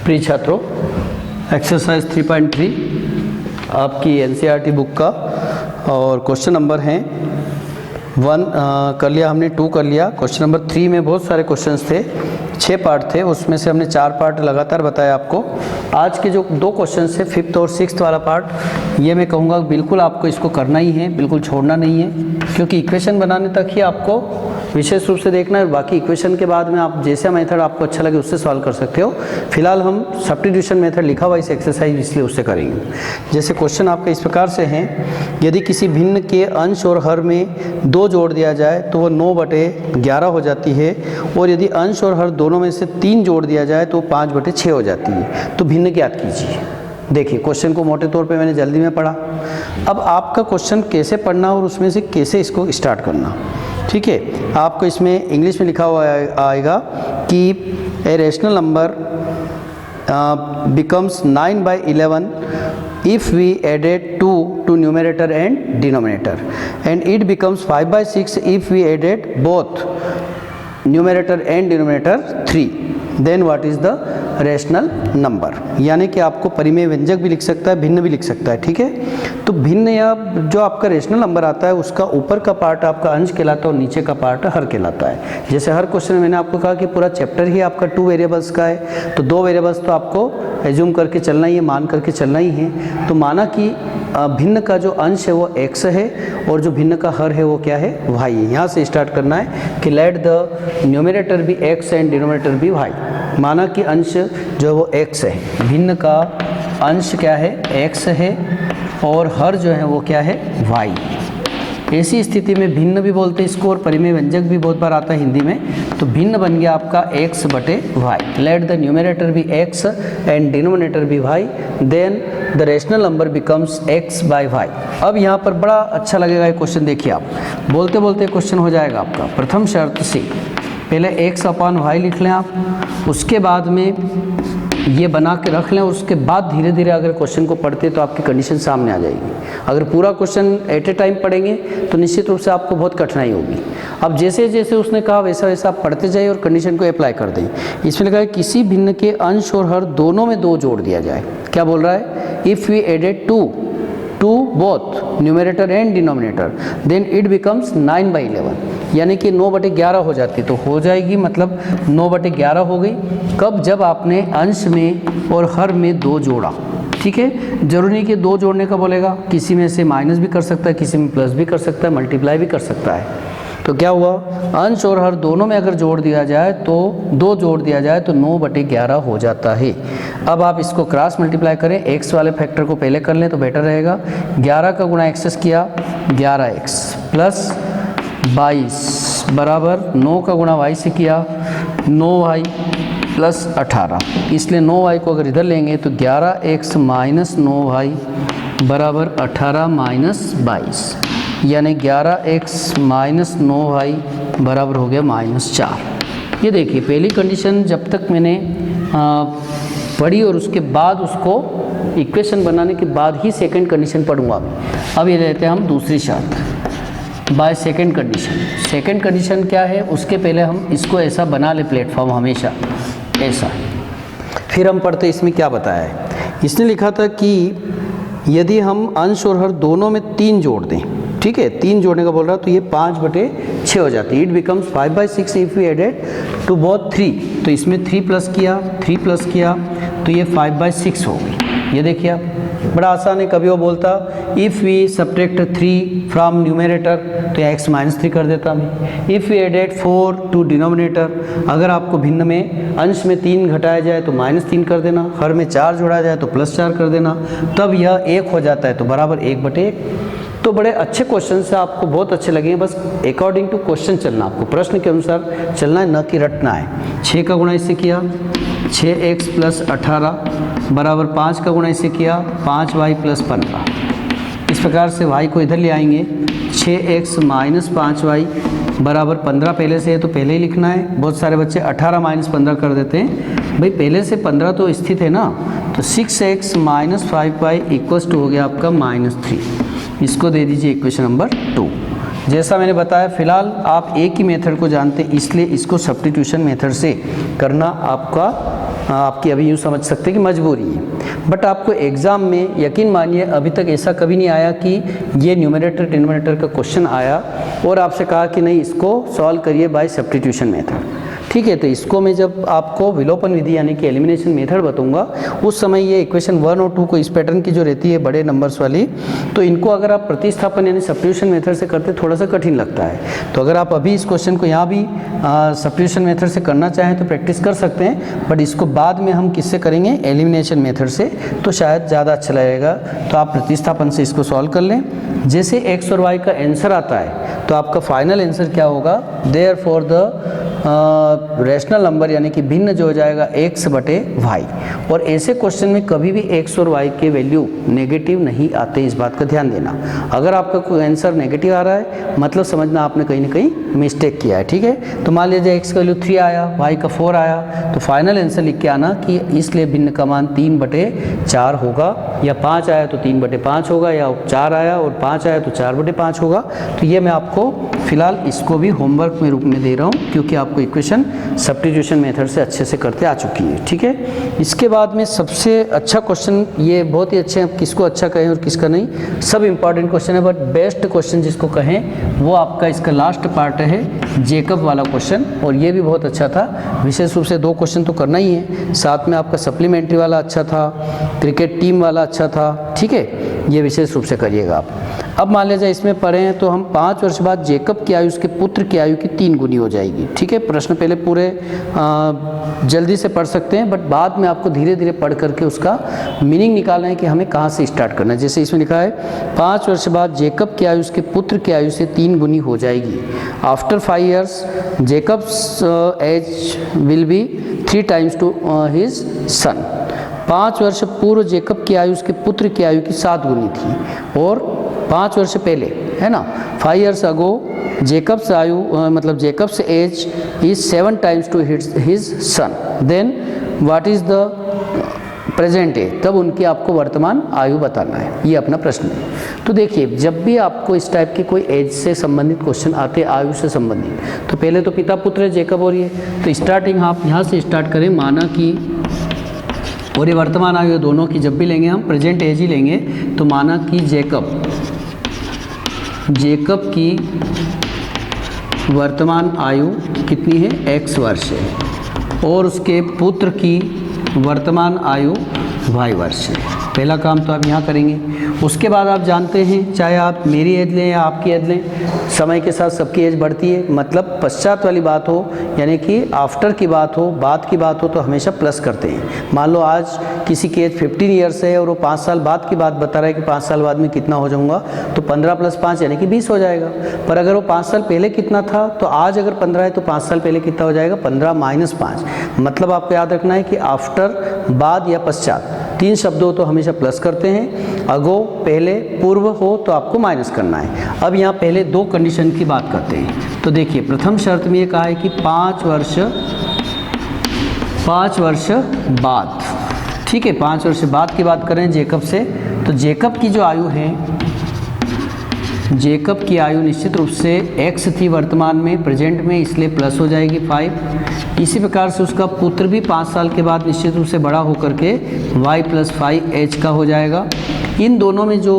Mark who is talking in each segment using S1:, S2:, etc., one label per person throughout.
S1: प्रिय छात्रों, एक्सरसाइज 3.3 आपकी एनसीईआरटी बुक का और क्वेश्चन नंबर हैं 1 कर लिया हमने, 2 कर लिया। क्वेश्चन नंबर 3 में बहुत सारे क्वेश्चंस थे, 6 पार्ट थे, उसमें से हमने 4 पार्ट लगातार बताया आपको। आज के जो 2 क्वेश्चन है 5th और 6th वाला पार्ट, ये मैं कहूँगा बिल्कुल आपको इसको करना ही है, बिल्कुल छोड़ना नहीं है, क्योंकि इक्वेशन बनाने तक ही आपको विशेष रूप से देखना है। बाकी इक्वेशन के बाद में आप जैसा मेथड आपको अच्छा लगे उससे सॉल्व कर सकते हो। फिलहाल हम सब्स्टिट्यूशन मेथड लिखा हुआ इस एक्सरसाइज इसलिए उससे करेंगे। जैसे क्वेश्चन आपका इस प्रकार से हैं, यदि किसी भिन्न के अंश और हर में 2 जोड़ दिया जाए तो वह 9/11 हो जाती है, और यदि अंश और हर दोनों में से 3 जोड़ दिया जाए तो 5/6 हो जाती है। तो भिन्न ज्ञात कीजिए। देखिए क्वेश्चन को मोटे तौर पे मैंने जल्दी में पढ़ा। अब आपका क्वेश्चन कैसे पढ़ना और उसमें से कैसे इसको स्टार्ट करना, ठीक है। आपको इसमें इंग्लिश में लिखा हुआ आएगा कि a rational number becomes 9/11 if we added 2 to numerator and denominator, and it becomes 5/6 if we added both numerator and denominator 3. Then what is the rational number? यानी कि आपको परिमेय व्यंजक भी लिख सकता है, भिन्न भी लिख सकता है, ठीक है। तो भिन्न या जो आपका रेशनल नंबर आता है उसका ऊपर का पार्ट आपका अंश कहलाता है और नीचे का पार्ट हर कहलाता है। जैसे हर क्वेश्चन में मैंने आपको कहा कि पूरा चैप्टर ही आपका 2 वेरिएबल्स का है, तो 2 वेरिएबल्स तो आपको एज्यूम करके चलना ही है, मान करके चलना ही है। तो माना कि भिन्न का जो अंश है वो x है और जो भिन्न का हर है वो क्या है, y है। यहाँ से स्टार्ट करना है कि लेट द न्यूमरेटर भी x एंड डिनोमिनेटर भी y। माना कि अंश जो वो x है, भिन्न का अंश क्या है, x है, और हर जो है वो क्या है, y। ऐसी स्थिति में भिन्न भी बोलते हैं इसको और परिमेय व्यंजक भी बहुत बार आता है हिंदी में। तो भिन्न बन गया आपका x/y। लेट द न्यूमरेटर भी x एंड डिनोमिनेटर भी y, then the rational number becomes x/y। अब यहाँ पर बड़ा अच्छा लगेगा ये क्वेश्चन। देखिए आप बोलते बोलते क्वेश्चन हो जाएगा आपका। प्रथम शर्त से पहले x/y लिख लें आप, उसके बाद में ये बना के रख लें, उसके बाद धीरे धीरे अगर क्वेश्चन को पढ़ते तो आपकी कंडीशन सामने आ जाएगी। अगर पूरा क्वेश्चन एट ए टाइम पढ़ेंगे तो निश्चित रूप से आपको बहुत कठिनाई होगी। अब जैसे जैसे उसने कहा वैसा वैसा आप पढ़ते जाइए और कंडीशन को अप्लाई कर दें। इसमें लिखा है किसी भिन्न के अंश और हर दोनों में 2 जोड़ दिया जाए। क्या बोल रहा है, if we added 2 to both numerator and denominator then it becomes 9/11, यानी कि 9/11 हो जाती। तो हो जाएगी मतलब 9/11 हो गई। कब? जब आपने अंश में और हर में 2 जोड़ा, ठीक है। जरूरी नहीं कि 2 जोड़ने का बोलेगा, किसी में से माइनस भी कर सकता है, किसी में प्लस भी कर सकता है, मल्टीप्लाई भी कर सकता है। तो क्या हुआ, अंश और हर दोनों में अगर जोड़ दिया जाए तो 2 जोड़ दिया जाए तो 9/11 हो जाता है। अब आप इसको क्रॉस मल्टीप्लाई करें, x वाले फैक्टर को पहले कर लें तो बेटर रहेगा। 11 का गुणा x किया 11x प्लस 22 बराबर 9 का गुणा y से किया 9y प्लस 18। इसलिए 9y को अगर इधर लेंगे तो 11x माइनस 9y बराबर 18 माइनस 22, यानी 11x माइनस 9y बराबर हो गया -4। ये देखिए पहली कंडीशन जब तक मैंने पढ़ी और उसके बाद उसको इक्वेशन बनाने के बाद ही सेकंड कंडीशन पढ़ूंगा। अब ये लेते हैं हम दूसरी शर्त by second condition. Second condition क्या है, उसके पहले हम इसको ऐसा बना ले प्लेटफॉर्म, हमेशा ऐसा, फिर हम पढ़ते इसमें क्या बताया है। इसने लिखा था कि यदि हम अंश और हर दोनों में 3 जोड़ दें, ठीक है, 3 जोड़ने का बोल रहा है, तो ये 5/6 हो जाती है। It becomes 5/6 if we added to both 3। तो इसमें 3 प्लस किया तो ये 5/6 हो गई। ये देखिए आप, बड़ा आसान है। कभी वो बोलता if we subtract 3 from numerator तो x -3 कर देता मैं। If we added 4 to denominator, अगर आपको भिन्न में अंश में 3 घटाया जाए तो -3 कर देना, हर में 4 जोड़ा जाए तो +4 कर देना, तब यह 1 हो जाता है, तो बराबर 1/1। तो बड़े अच्छे क्वेश्चन से आपको बहुत अच्छे लगेंगे। बस अकॉर्डिंग टू क्वेश्चन चलना, आपको प्रश्न के अनुसार चलना है, न कि रटना है। 6 का गुणा इससे किया 6x प्लस 18 बराबर 5 का गुणा इससे किया 5y प्लस 15। इस प्रकार से y को इधर ले आएंगे, 6x माइनस 5y बराबर 15 पहले से है तो पहले ही लिखना है। बहुत सारे बच्चे 18 माइनस 15 कर देते हैं, भाई पहले से 15 तो स्थित है ना। तो 6x minus 5y equals to हो गया आपका -3। इसको दे दीजिए इक्वेशन नंबर 2। जैसा मैंने बताया, फिलहाल आप एक ही मेथड को जानते हैं, इसलिए इसको सब्स्टिट्यूशन मेथड से करना आपका आपकी अभी यूँ समझ सकते हैं कि मजबूरी है। बट आपको एग्ज़ाम में यकीन मानिए अभी तक ऐसा कभी नहीं आया कि ये न्यूमरेटर डिनोमिनेटर का क्वेश्चन आया और आपसे कहा कि नहीं इसको सॉल्व करिए बाय सब्स्टिट्यूशन मेथड। ठीक है, तो इसको मैं जब आपको विलोपन विधि यानी कि एलिमिनेशन मेथड बताऊंगा उस समय ये इक्वेशन 1 और 2 को इस पैटर्न की जो रहती है बड़े नंबर्स वाली, तो इनको अगर आप प्रतिस्थापन यानी सब्स्टिट्यूशन मेथड से करते थोड़ा सा कठिन लगता है। तो अगर आप अभी इस क्वेश्चन को यहाँ भी सब्स्टिट्यूशन मेथड से करना चाहें तो प्रैक्टिस कर सकते हैं, बट इसको बाद में हम किससे करेंगे, एलिमिनेशन मेथड से, तो शायद ज़्यादा अच्छा लगेगा। तो आप प्रतिस्थापन से इसको सॉल्व कर लें। जैसे एक्स और वाई का आंसर आता है तो आपका फाइनल आंसर क्या होगा, therefore the rational number यानी कि भिन्न जो हो जाएगा x बटे वाई। और ऐसे क्वेश्चन में कभी भी x और y के वैल्यू नेगेटिव नहीं आते, इस बात का ध्यान देना। अगर आपका कोई आंसर नेगेटिव आ रहा है मतलब समझना आपने कहीं ना कहीं मिस्टेक किया है। ठीक है, तो मान लीजिए x का वैल्यू 3 आया, y का 4 आया, तो फाइनल आंसर लिख के आना कि इसलिए भिन्न का मान 3/4 होगा, या 5 आया तो 3/5 होगा, या 4 आया और 5 आया तो 4/5 होगा। तो ये मैं आपको फिलहाल इसको भी होमवर्क में रूप में दे रहा हूँ क्योंकि आपको इक्वेशन सब्स्टिट्यूशन मेथड से अच्छे से करते आ चुकी है। ठीक है, इसके बाद में सबसे अच्छा क्वेश्चन, ये बहुत ही अच्छे हैं, किसको अच्छा कहें और किसका नहीं, सब इंपॉर्टेंट क्वेश्चन है, बट बेस्ट क्वेश्चन जिसको कहें वो आपका इसका लास्ट पार्ट है, जेकब वाला क्वेश्चन। और ये भी बहुत अच्छा था, विशेष रूप से 2 क्वेश्चन तो करना ही है, साथ में आपका सप्लीमेंट्री वाला अच्छा था, क्रिकेट टीम वाला अच्छा था। ठीक है, ये विशेष रूप से करिएगा आप। अब मान लीजिए इसमें पढ़े हैं तो हम 5 वर्ष बाद जेकब की आयु उसके पुत्र की आयु की 3 गुनी हो जाएगी। ठीक है, प्रश्न पहले पूरे जल्दी से पढ़ सकते हैं, बट बाद में आपको धीरे धीरे पढ़ करके उसका मीनिंग निकालना है कि हमें कहाँ से स्टार्ट करना है। जैसे इसमें लिखा है 5 वर्ष बाद जेकब की आयु उसके पुत्र की आयु से 3 गुनी हो जाएगी। After 5 years Jacob's age will be 3 times to his son. 5 वर्ष पूर्व जेकब की आयु उसके पुत्र की आयु की 7 गुनी थी, और 5 वर्ष पहले, है ना, 5 years अगो जेकब्स आयु मतलब Jacob's age is 7 times to his son, then what is the present age, तब उनकी आपको वर्तमान आयु बताना है। ये अपना प्रश्न है। तो देखिए, जब भी आपको इस टाइप के कोई एज से संबंधित क्वेश्चन आते हैं, आयु से संबंधित, तो पहले तो पिता पुत्र है जेकब और ये, तो स्टार्टिंग आप यहाँ से स्टार्ट करें, माना कि, और ये वर्तमान आयु दोनों की जब भी लेंगे हम प्रेजेंट एज ही लेंगे, तो माना कि जेकब की वर्तमान आयु कितनी है, x वर्ष है, और उसके पुत्र की वर्तमान आयु y वर्ष है। पहला काम तो आप यहाँ करेंगे। उसके बाद आप जानते हैं, चाहे आप मेरी एज लें या आपकी एज लें, समय के साथ सबकी एज बढ़ती है। मतलब पश्चात वाली बात हो, यानी कि आफ्टर की बात हो, बाद की बात हो, तो हमेशा प्लस करते हैं। मान लो आज किसी की एज 15 ईयर्स है और वो 5 साल बाद की बात बता रहा है कि 5 साल बाद में कितना हो जाऊंगा, तो 15 + 5 यानी कि 20 हो जाएगा। पर अगर वो 5 साल पहले कितना था, तो आज अगर 15 है तो 5 साल पहले कितना हो जाएगा, 15 - 5। मतलब आपको याद रखना है कि आफ्टर, बाद या पश्चात, 3 शब्द हो तो हमेशा प्लस करते हैं, अगो, पहले, पूर्व हो तो आपको माइनस करना है। अब यहाँ पहले 2 कंडीशन की बात करते हैं। तो देखिए, प्रथम शर्त में ये कहा है कि 5 वर्ष बाद, ठीक है, 5 वर्ष बाद की बात करें जेकब से, तो जेकब की जो आयु है, जेकब की आयु निश्चित रूप से x थी वर्तमान में, प्रेजेंट में, इसलिए प्लस हो जाएगी 5। इसी प्रकार से उसका पुत्र भी 5 साल के बाद निश्चित रूप से बड़ा होकर के y + 5h का हो जाएगा। इन दोनों में जो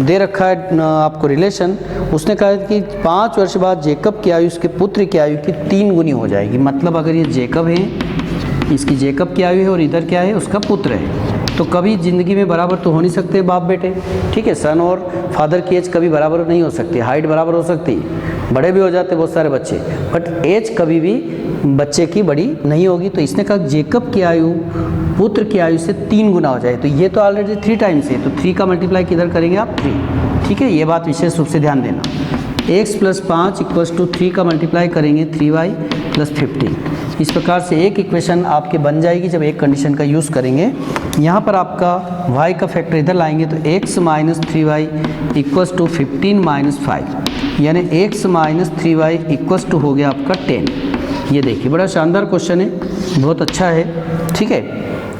S1: दे रखा है आपको रिलेशन, उसने कहा है कि 5 वर्ष बाद जेकब की आयु उसके पुत्र की आयु की 3 गुनी हो जाएगी। मतलब अगर ये जेकब है, इसकी जेकब की आयु है और इधर क्या है, उसका पुत्र है, तो कभी ज़िंदगी में बराबर तो हो नहीं सकते बाप बेटे। ठीक है, सन और फादर की एज कभी बराबर नहीं हो सकती। हाइट बराबर हो सकती है, बड़े भी हो जाते बहुत सारे बच्चे, बट एज कभी भी बच्चे की बड़ी नहीं होगी। तो इसने कहा जेकब की आयु पुत्र की आयु से 3 गुना हो जाए, तो ये तो ऑलरेडी 3 टाइम्स है, तो 3 का मल्टीप्लाई किधर करेंगे आप, 3। ठीक है, ये बात विशेष रूप से ध्यान देना। x + 5 = 3 का मल्टीप्लाई करेंगे 3y + 15। इस प्रकार से एक इक्वेशन आपके बन जाएगी जब एक कंडीशन का यूज़ करेंगे। यहाँ पर आपका y का फैक्टर इधर लाएंगे तो x - 3y = 15 - 5, यानी x - 3y = हो गया आपका 10। ये देखिए, बड़ा शानदार क्वेश्चन है, बहुत अच्छा है। ठीक है,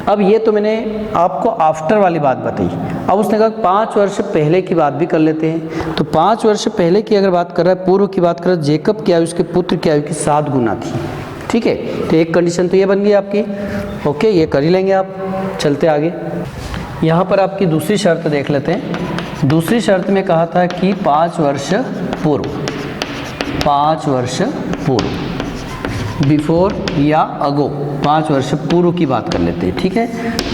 S1: अब ये तो मैंने आपको आफ्टर वाली बात बताई। अब उसने कहा 5 वर्ष पहले की बात भी कर लेते हैं। तो 5 वर्ष पहले की अगर बात कर रहा है, पूर्व की बात कर रहा है, जेकब की आयु उसके पुत्र की आयु की 7 गुना थी। ठीक है, तो एक कंडीशन तो ये बन गई आपकी। ओके, ये कर ही लेंगे आप। चलते आगे, यहाँ पर आपकी दूसरी शर्त देख लेते हैं। दूसरी शर्त में कहा था कि 5 वर्ष पूर्व, 5 वर्ष पूर्व, बिफोर या अगो, 5 वर्ष पूर्व की बात कर लेते हैं, ठीक है।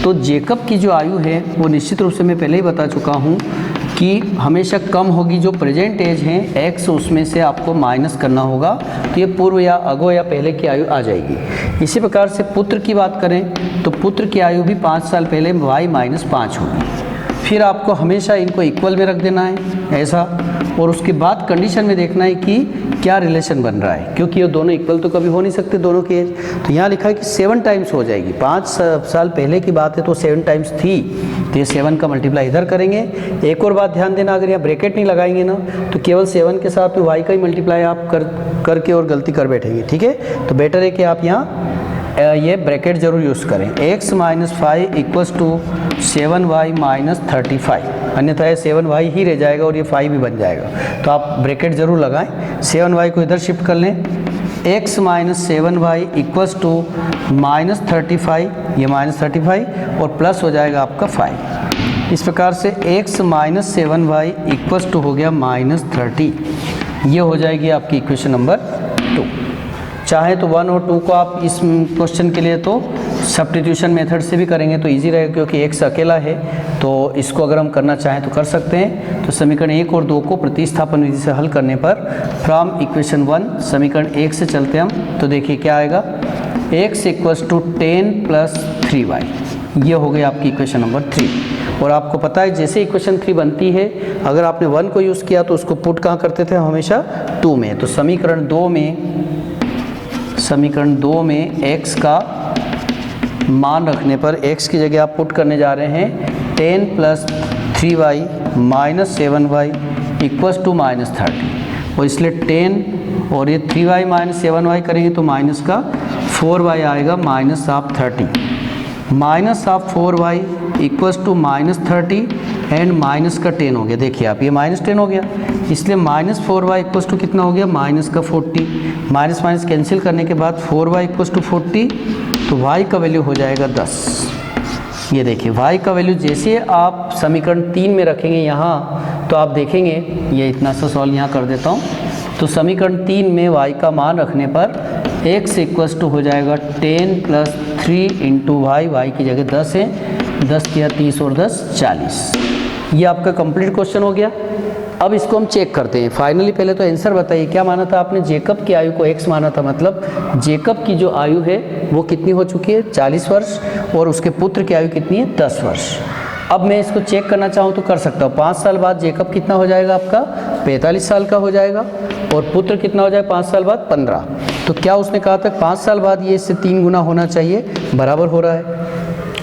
S1: तो जेकब की जो आयु है वो निश्चित रूप से मैं पहले ही बता चुका हूँ कि हमेशा कम होगी। जो प्रेजेंट एज है x, उसमें से आपको माइनस करना होगा, तो ये पूर्व या अगो या पहले की आयु आ जाएगी। इसी प्रकार से पुत्र की बात करें तो पुत्र की आयु भी 5 साल पहले y - 5 होगी। फिर आपको हमेशा इनको इक्वल में रख देना है ऐसा, और उसके बाद कंडीशन में देखना है कि क्या रिलेशन बन रहा है, क्योंकि ये दोनों इक्वल तो कभी हो नहीं सकते दोनों की एज। तो यहाँ लिखा है कि 7 टाइम्स हो जाएगी। 5 साल पहले की बात है तो 7 टाइम्स थी, तो ये 7 का मल्टीप्लाई इधर करेंगे। एक और बात ध्यान देना, अगर यहाँ ब्रैकेट नहीं लगाएंगे ना तो केवल 7 के साथ में y का ही मल्टीप्लाई आप करके और गलती कर बैठेंगे, ठीक है। तो बेटर है कि आप यहाँ ये ब्रैकेट जरूर यूज़ करें। x - 5 = 7y - 35, अन्यथा ये 7y ही रह जाएगा और ये 5 भी बन जाएगा। तो आप ब्रैकेट जरूर लगाएं। 7y को इधर शिफ्ट कर लें। x - 7y = -35, ये -35 और प्लस हो जाएगा आपका 5। इस प्रकार से x - 7y = हो गया -30। ये हो जाएगी आपकी इक्वेशन नंबर 2। चाहे तो 1 और 2 को आप इस क्वेश्चन के लिए तो सब्स्टिट्यूशन मेथड से भी करेंगे तो इजी रहेगा, क्योंकि x अकेला है। तो इसको अगर हम करना चाहें तो कर सकते हैं। तो समीकरण 1 और 2 को प्रतिस्थापन विधि से हल करने पर फ्रॉम इक्वेशन 1 समीकरण 1 से चलते हम, तो देखिए क्या आएगा। x = 10 + 3y, ये हो गई आपकी इक्वेशन नंबर 3। और आपको पता है जैसे इक्वेशन 3 बनती है, अगर आपने 1 को यूज़ किया तो उसको पुट कहाँ करते थे हमेशा 2 में। तो समीकरण 2 में x का मान रखने पर x की जगह आप पुट करने जा रहे हैं 10 + 3y - 7y = -30, और इसलिए 10 और ये 3y - 7y करेंगे तो माइनस का 4y आएगा -30, -4y = -30 एंड माइनस का 10 हो गया। देखिए आप, ये -10 हो गया, इसलिए -4y = कितना हो गया -40। माइनस कैंसिल करने के बाद 4y = 40, तो y का वैल्यू हो जाएगा 10। ये देखिए y का वैल्यू जैसे आप समीकरण 3 में रखेंगे यहाँ, तो आप देखेंगे, ये इतना सा सॉल्व यहाँ कर देता हूँ। तो समीकरण 3 में y का मान रखने पर x = हो जाएगा 10 + 3 × y की जगह 10 है, 10 किया 30 और 10 40। ये आपका कंप्लीट क्वेश्चन हो गया। अब इसको हम चेक करते हैं। फाइनली पहले तो आंसर बताइए, क्या माना था आपने? जेकब की आयु को x माना था, मतलब जेकब की जो आयु है वो कितनी हो चुकी है 40 वर्ष, और उसके पुत्र की आयु कितनी है 10 वर्ष। अब मैं इसको चेक करना चाहूँ तो कर सकता हूँ। 5 साल बाद जेकब कितना हो जाएगा आपका 45 साल का हो जाएगा, और पुत्र कितना हो जाएगा 5 साल बाद 15। तो क्या उसने कहा था 5 साल बाद ये इससे 3 गुना होना चाहिए, बराबर हो रहा है,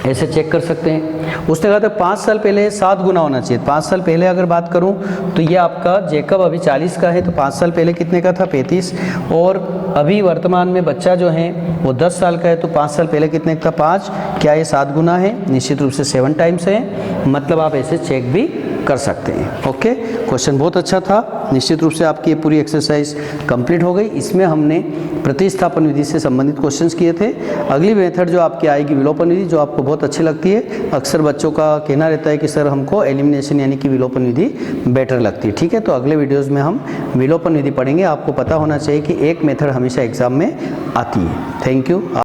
S1: ऐसे चेक कर सकते हैं। उसने कहा था 5 साल पहले 7 गुना होना चाहिए। 5 साल पहले अगर बात करूं तो ये आपका जेकब अभी 40 का है, तो 5 साल पहले कितने का था 35, और अभी वर्तमान में बच्चा जो है वो 10 साल का है, तो 5 साल पहले कितने का था 5। क्या ये 7 गुना है? निश्चित रूप से 7 टाइम्स है, मतलब आप ऐसे चेक भी कर सकते हैं। ओके, क्वेश्चन बहुत अच्छा था। निश्चित रूप से आपकी ये पूरी एक्सरसाइज कंप्लीट हो गई। इसमें हमने प्रतिस्थापन विधि से संबंधित क्वेश्चंस किए थे। अगली मेथड जो आपकी आएगी विलोपन विधि, जो आपको बहुत अच्छी लगती है। अक्सर बच्चों का कहना रहता है कि सर हमको एलिमिनेशन यानी कि विलोपन विधि बेटर लगती है। ठीक है, तो अगले वीडियोज़ में हम विलोपन विधि पढ़ेंगे। आपको पता होना चाहिए कि एक मेथड हमेशा एग्जाम में आती है। Thank you.